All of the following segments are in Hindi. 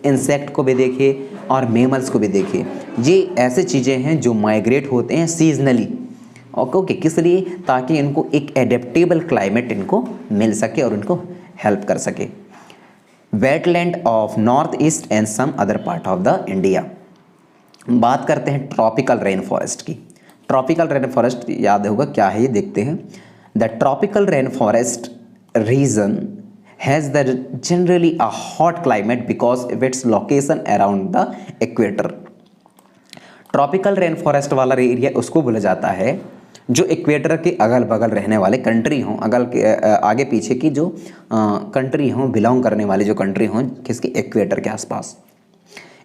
इंसेक्ट को भी देखिए और मेमल्स को भी देखिए। ये ऐसे चीज़ें हैं जो माइग्रेट होते हैं सीजनली। ओके, किस लिए? ताकि इनको एक एडेप्टेबल क्लाइमेट इनको मिल सके और इनको हेल्प कर सके। Wetland of north east and some other part of the India. बात करते हैं ट्रॉपिकल रेन फॉरेस्ट की। ट्रॉपिकल रेन फॉरेस्ट याद होगा क्या है, ये देखते हैं। The tropical rain forest region has the generally a hot climate because of its location around the equator. Tropical rain forest वाला एरिया उसको बोला जाता है जो इक्वेटर के अगल बगल रहने वाले कंट्री हों, आगे पीछे की जो कंट्री हों, बिलोंग करने वाली जो कंट्री हों, किसकी? इक्वेटर के आसपास।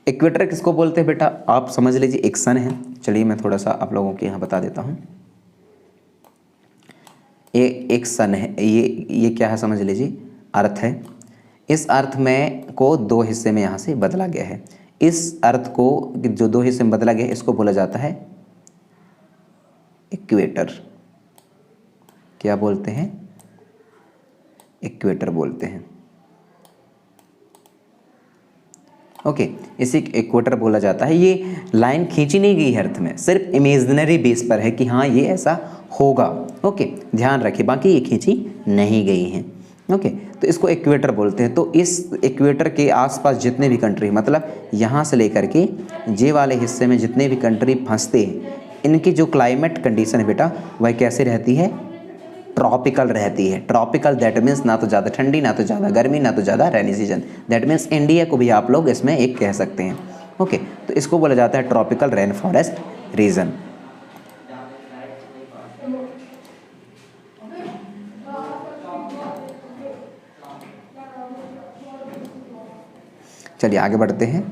इक्वेटर किसको बोलते हैं बेटा? आप समझ लीजिए एक सन है। चलिए मैं थोड़ा सा आप लोगों के यहाँ बता देता हूँ। ये एक सन है, ये क्या है समझ लीजिए, अर्थ है। इस अर्थ में को दो हिस्से में यहाँ से बदला गया है। इस अर्थ को जो दो हिस्से में बदला गया है इसको बोला जाता है इक्वेटर। क्या बोलते हैं? इक्वेटर बोलते हैं। ओके, इसी इक्वेटर बोला जाता है। ये लाइन खींची नहीं गई है अर्थ में, सिर्फ इमेजिनरी बेस पर है कि हाँ ये ऐसा होगा। ओके, ध्यान रखिए, बाकी ये खींची नहीं गई हैं। ओके, तो इसको इक्वेटर बोलते हैं। तो इस इक्वेटर के आसपास जितने भी कंट्री, मतलब यहाँ से लेकर के जे वाले हिस्से में जितने भी कंट्री फंसते हैं, इनकी जो क्लाइमेट कंडीशन है बेटा वह कैसे रहती है? ट्रॉपिकल रहती है। ट्रॉपिकल दैट मीन्स ना तो ज़्यादा ठंडी, ना तो ज़्यादा गर्मी, ना तो ज़्यादा rainy season. That means India को भी आप लोग इसमें एक कह सकते हैं। ओके, तो इसको बोला जाता है ट्रॉपिकल रेन फॉरेस्ट रीजन। चलिए आगे बढ़ते हैं।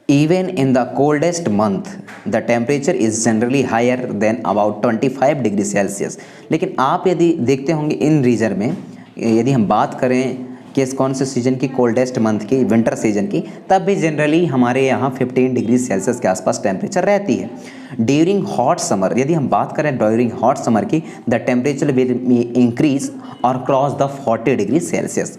Even in the coldest month, the temperature is generally higher than about 25 degree Celsius. लेकिन आप यदि देखते होंगे इन रीजन में, यदि हम बात करें कि कौन से सीजन की, कोल्डेस्ट मंथ की, विंटर सीजन की, तब भी जनरली हमारे यहाँ 15 डिग्री सेल्सियस के आसपास टेम्परेचर रहती है। ड्यूरिंग हॉट समर, यदि हम बात करें ड्यूरिंग हॉट समर की, द टेम्परेचर विल इंक्रीज और cross the 40 degree Celsius.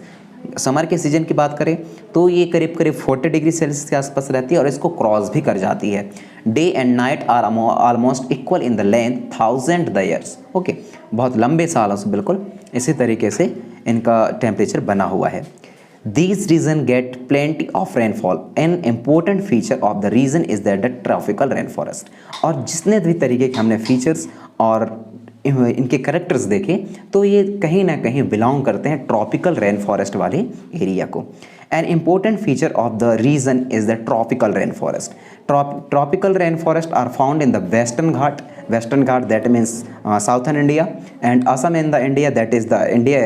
Summer के सीजन की बात करें तो ये करीब करीब 40 डिग्री सेल्सियस के आसपास रहती है और इसको क्रॉस भी कर जाती है। Day and night are almost equal in the length 1000 the years. Okay, बहुत लंबे सालों से बिल्कुल इसी तरीके से इनका टेम्परेचर बना हुआ है। These region get plenty of rainfall. An important feature of the region is that the tropical rainforest. और जितने भी तरीके के हमने फीचर्स और इनके करेक्टर्स देखे तो ये कहीं ना कहीं बिलोंग करते हैं ट्रॉपिकल रेन फॉरेस्ट वाले एरिया को। An important feature of the region is the tropical rain forest. Tropical rain forest are found in the western Ghat that means southern India, and Assam in the India that is the India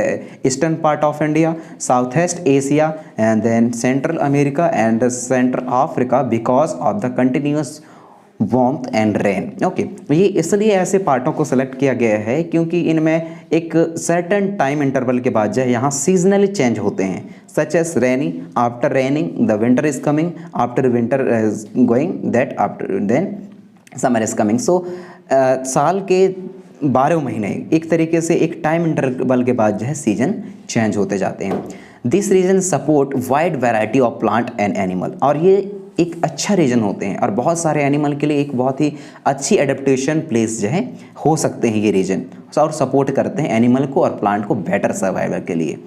eastern part of India, south east Asia and then central America and central Africa because of the continuous warmth and rain. Okay, ये इसलिए ऐसे पार्टों को सेलेक्ट किया गया है क्योंकि इनमें एक सर्टेन टाइम इंटरवल के बाद जो है यहाँ सीजनली चेंज होते हैं, such as rainy, after raining the winter is coming, after winter is going that, after then summer is coming. So साल के 12 महीने एक तरीके से एक टाइम इंटरवल के बाद जो है सीजन चेंज होते जाते हैं। This region support wide variety of plant and animal. और ये एक अच्छा रीजन होते हैं और बहुत सारे एनिमल के लिए एक बहुत ही अच्छी एडेप्टेशन प्लेस जो है हो सकते हैं ये रीजन, और सपोर्ट करते हैं एनिमल को और प्लांट को बेटर सर्वाइवल के लिए।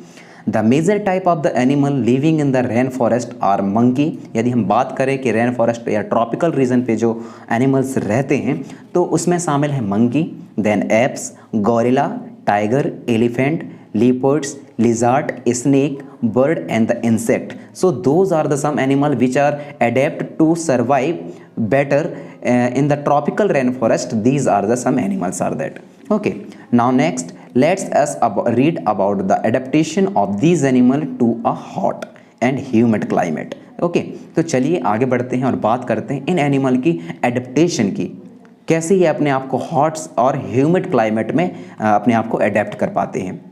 The major type of the animal living in the rain forest are monkey. यदि हम बात करें कि रेन फॉरेस्ट या ट्रॉपिकल रीजन पे जो एनिमल्स रहते हैं तो उसमें शामिल है monkey, then apes, gorilla, tiger, elephant, leopards, lizard, snake, bird and the insect. So those are the some animal which are adapt to survive better in the tropical rainforest. These are the some animals are that. Okay, now next let's us read about the adaptation of these animal to a hot and humid climate. Okay, तो चलिए आगे बढ़ते हैं और बात करते हैं इन एनिमल की एडेप्टेशन की, कैसे ये अपने आप को हॉट और ह्यूमिड क्लाइमेट में अपने आप को अडेप्ट कर पाते हैं।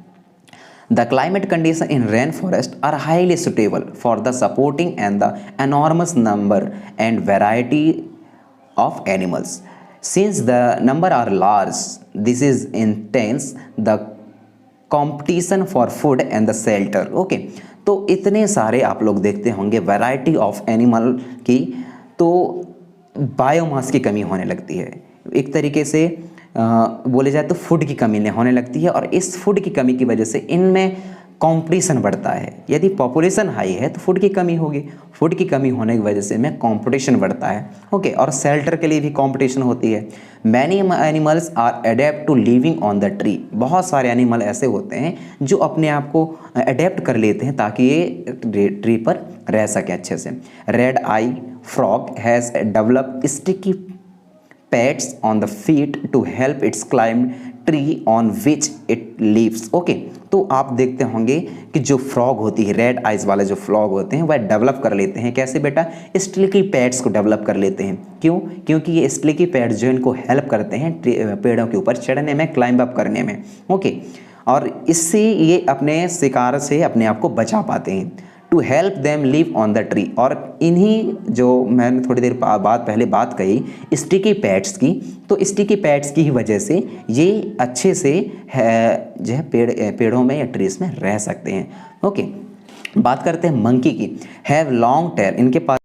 The climate conditions in rainforest are highly suitable for the supporting and the enormous number and variety of animals. Since the number are large, this is intense. The competition for food and the shelter. Okay, तो इतने सारे आप लोग देखते होंगे वैरायटी ऑफ एनिमल की, तो बायोमास की कमी होने लगती है। एक तरीके से बोले जाए तो फूड की कमी होने लगती है, और इस फूड की कमी की वजह से इनमें कंपटीशन बढ़ता है। यदि पॉपुलेशन हाई है तो फूड की कमी होगी, फूड की कमी होने की वजह से में कंपटीशन बढ़ता है। ओके, और शेल्टर के लिए भी कंपटीशन होती है। Many animals are adept to living on the tree. बहुत सारे एनिमल ऐसे होते हैं जो अपने आप को अडेप्ट कर लेते हैं ताकि ये ट्री पर रह सके अच्छे से। Red eye frog has developed sticky pads on the feet to help its climb tree on which it lives. Okay, तो आप देखते होंगे कि जो फ्रॉग होती है, रेड आइज वाले जो फ्रॉग होते हैं, वह डेवलप कर लेते हैं। कैसे बेटा? स्टिकी पैड्स को डेवलप कर लेते हैं। क्यों? क्योंकि ये स्टिकी पैड्स जो इनको हेल्प करते हैं पेड़ों के ऊपर चढ़ने में, क्लाइंब अप करने में। ओके, और इससे ये अपने शिकार से अपने आप को बचा पाते हैं। To help them live on the tree. और इन्हीं जो मैंने थोड़ी देर बाद पहले बात कही स्टिकी पैड्स की, तो स्टिकी पैड्स की ही वजह से ये अच्छे से जो है पेड़ों में या ट्रीज में रह सकते हैं। ओके, बात करते हैं मंकी की। Have long tail. इनके पास